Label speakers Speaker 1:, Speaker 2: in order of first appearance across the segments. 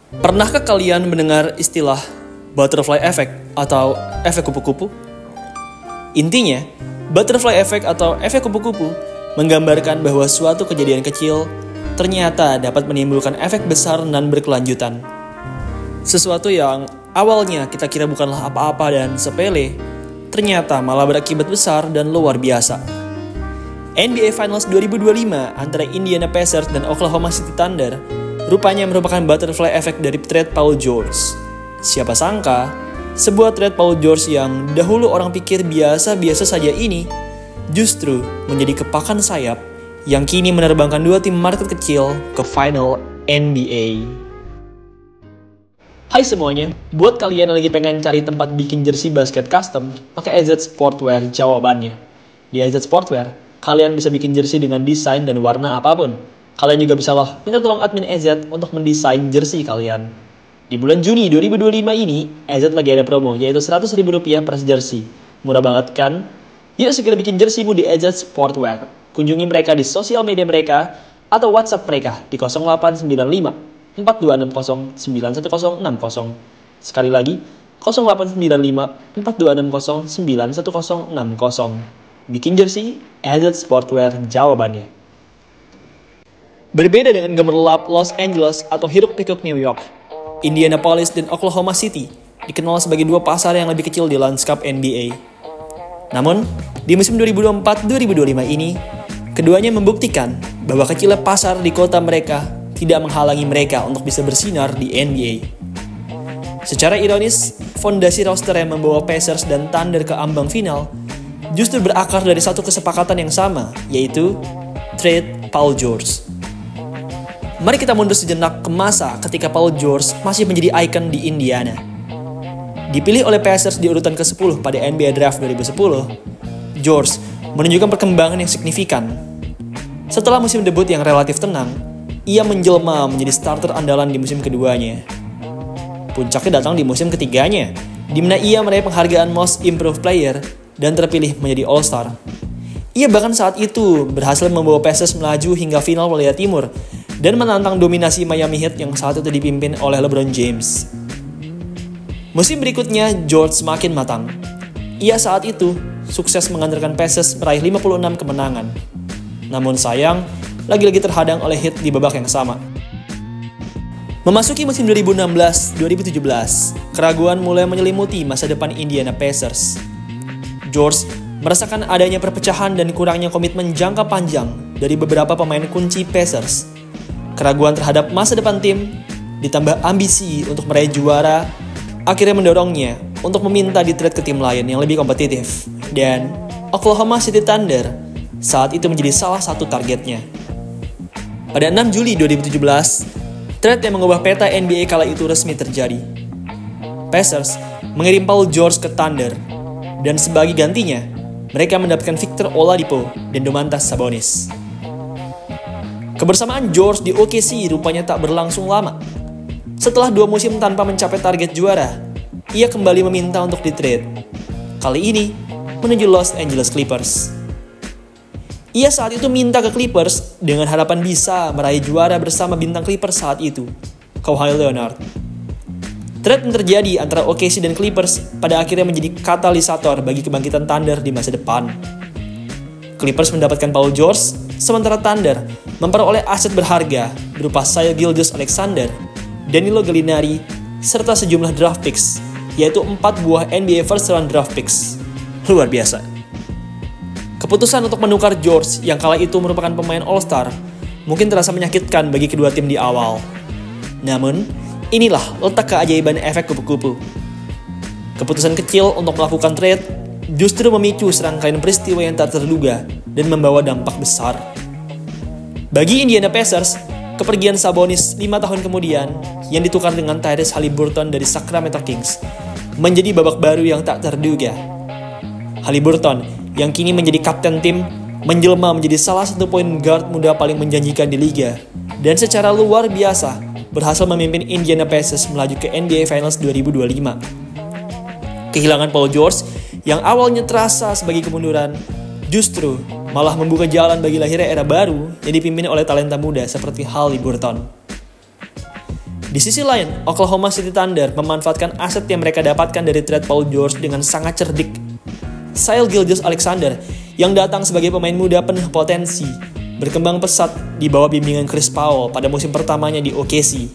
Speaker 1: Pernahkah kalian mendengar istilah butterfly effect atau efek kupu-kupu? Intinya, butterfly effect atau efek kupu-kupu menggambarkan bahwa suatu kejadian kecil ternyata dapat menimbulkan efek besar dan berkelanjutan. Sesuatu yang awalnya kita kira bukanlah apa-apa dan sepele, ternyata malah berakibat besar dan luar biasa. NBA Finals 2025 antara Indiana Pacers dan Oklahoma City Thunder rupanya merupakan butterfly effect dari trade Paul George. Siapa sangka, sebuah trade Paul George yang dahulu orang pikir biasa-biasa saja ini justru menjadi kepakan sayap yang kini menerbangkan dua tim market kecil ke final NBA. Hai semuanya, buat kalian yang lagi pengen cari tempat bikin jersey basket custom, pakai AZ Sportwear jawabannya. Di AZ Sportwear, kalian bisa bikin jersey dengan desain dan warna apapun. Kalian juga bisa minta tolong admin AZ untuk mendesain jersey kalian. Di bulan Juni 2025 ini, AZ lagi ada promo, yaitu Rp100.000 per jersey. Murah banget kan? Yuk segera bikin jerseymu di AZ Sportwear. Kunjungi mereka di sosial media mereka atau WhatsApp mereka di 0895 4260 91060. Sekali lagi, 0895 4260 91060. Bikin jersey, AZ Sportwear jawabannya. Berbeda dengan gemerlap Los Angeles atau hiruk-pikuk New York, Indianapolis dan Oklahoma City dikenal sebagai dua pasar yang lebih kecil di lanskap NBA. Namun, di musim 2024-2025 ini, keduanya membuktikan bahwa kecilnya pasar di kota mereka tidak menghalangi mereka untuk bisa bersinar di NBA. Secara ironis, fondasi roster yang membawa Pacers dan Thunder ke ambang final justru berakar dari satu kesepakatan yang sama, yaitu trade Paul George. Mari kita mundur sejenak ke masa ketika Paul George masih menjadi ikon di Indiana. Dipilih oleh Pacers di urutan ke-10 pada NBA Draft 2010, George menunjukkan perkembangan yang signifikan. Setelah musim debut yang relatif tenang, ia menjelma menjadi starter andalan di musim keduanya. Puncaknya datang di musim ketiganya, di mana ia meraih penghargaan Most Improved Player dan terpilih menjadi All-Star. Ia bahkan saat itu berhasil membawa Pacers melaju hingga final Wilayah Timur dan menantang dominasi Miami Heat yang saat itu dipimpin oleh LeBron James. Musim berikutnya, George semakin matang. Ia saat itu sukses mengantarkan Pacers meraih 56 kemenangan. Namun sayang, lagi-lagi terhadang oleh Heat di babak yang sama. Memasuki musim 2016-2017, keraguan mulai menyelimuti masa depan Indiana Pacers. George merasakan adanya perpecahan dan kurangnya komitmen jangka panjang dari beberapa pemain kunci Pacers. Keraguan terhadap masa depan tim, ditambah ambisi untuk meraih juara, akhirnya mendorongnya untuk meminta di trade ke tim lain yang lebih kompetitif. Dan Oklahoma City Thunder saat itu menjadi salah satu targetnya. Pada 6 Juli 2017, trade yang mengubah peta NBA kala itu resmi terjadi. Pacers mengirim Paul George ke Thunder, dan sebagai gantinya, mereka mendapatkan Victor Oladipo dan Domantas Sabonis. Kebersamaan George di OKC rupanya tak berlangsung lama. Setelah 2 musim tanpa mencapai target juara, ia kembali meminta untuk di-trade. Kali ini, menuju Los Angeles Clippers. Ia saat itu minta ke Clippers dengan harapan bisa meraih juara bersama bintang Clippers saat itu, Kawhi Leonard. Trade yang terjadi antara OKC dan Clippers pada akhirnya menjadi katalisator bagi kebangkitan Thunder di masa depan. Clippers mendapatkan Paul George, sementara Thunder memperoleh aset berharga berupa Shai Gilgeous-Alexander, Danilo Gallinari, serta sejumlah draft picks, yaitu 4 buah NBA First Round draft picks. Luar biasa. Keputusan untuk menukar George yang kala itu merupakan pemain All-Star mungkin terasa menyakitkan bagi kedua tim di awal. Namun, inilah letak keajaiban efek kupu-kupu. Keputusan kecil untuk melakukan trade justru memicu serangkaian peristiwa yang tak terduga dan membawa dampak besar. Bagi Indiana Pacers, kepergian Sabonis 5 tahun kemudian yang ditukar dengan Tyrese Haliburton dari Sacramento Kings menjadi babak baru yang tak terduga. Haliburton yang kini menjadi kapten tim menjelma menjadi salah satu point guard muda paling menjanjikan di liga dan secara luar biasa berhasil memimpin Indiana Pacers melaju ke NBA Finals 2025. Kehilangan Paul George yang awalnya terasa sebagai kemunduran justru malah membuka jalan bagi lahirnya era baru yang dipimpin oleh talenta muda seperti Haliburton. Di sisi lain, Oklahoma City Thunder memanfaatkan aset yang mereka dapatkan dari trade Paul George dengan sangat cerdik. Shai Gilgeous-Alexander yang datang sebagai pemain muda penuh potensi, berkembang pesat di bawah bimbingan Chris Paul pada musim pertamanya di OKC.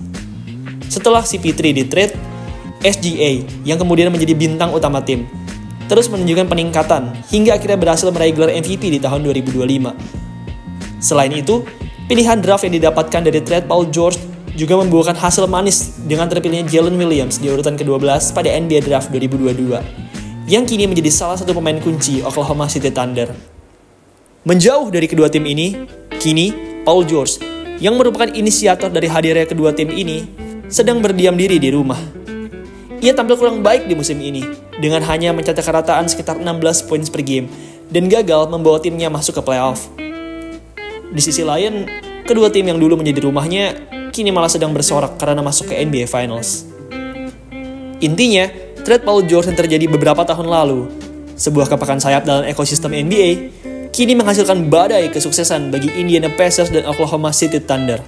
Speaker 1: Setelah CP3 di trade, SGA yang kemudian menjadi bintang utama tim, terus menunjukkan peningkatan hingga akhirnya berhasil meraih gelar MVP di tahun 2025. Selain itu, pilihan draft yang didapatkan dari trade Paul George juga membuahkan hasil manis dengan terpilihnya Jalen Williams di urutan ke-12 pada NBA Draft 2022, yang kini menjadi salah satu pemain kunci Oklahoma City Thunder. Menjauh dari kedua tim ini, kini Paul George, yang merupakan inisiator dari hadirnya kedua tim ini, sedang berdiam diri di rumah. Ia tampil kurang baik di musim ini, dengan hanya mencetak kerataan sekitar 16 poin per game, dan gagal membawa timnya masuk ke playoff. Di sisi lain, kedua tim yang dulu menjadi rumahnya, kini malah sedang bersorak karena masuk ke NBA Finals. Intinya, trade Paul George yang terjadi beberapa tahun lalu, sebuah kepakan sayap dalam ekosistem NBA, kini menghasilkan badai kesuksesan bagi Indiana Pacers dan Oklahoma City Thunder.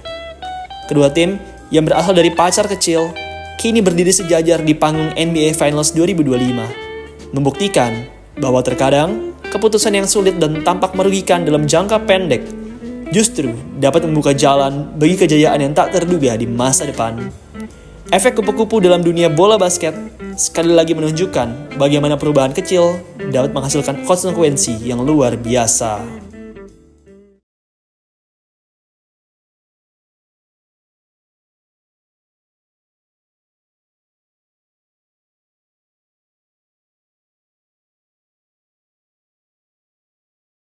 Speaker 1: Kedua tim yang berasal dari pacar kecil, kini berdiri sejajar di panggung NBA Finals 2025, membuktikan bahwa terkadang keputusan yang sulit dan tampak merugikan dalam jangka pendek justru dapat membuka jalan bagi kejayaan yang tak terduga di masa depan. Efek kupu-kupu dalam dunia bola basket sekali lagi menunjukkan bagaimana perubahan kecil dapat menghasilkan konsekuensi yang luar biasa.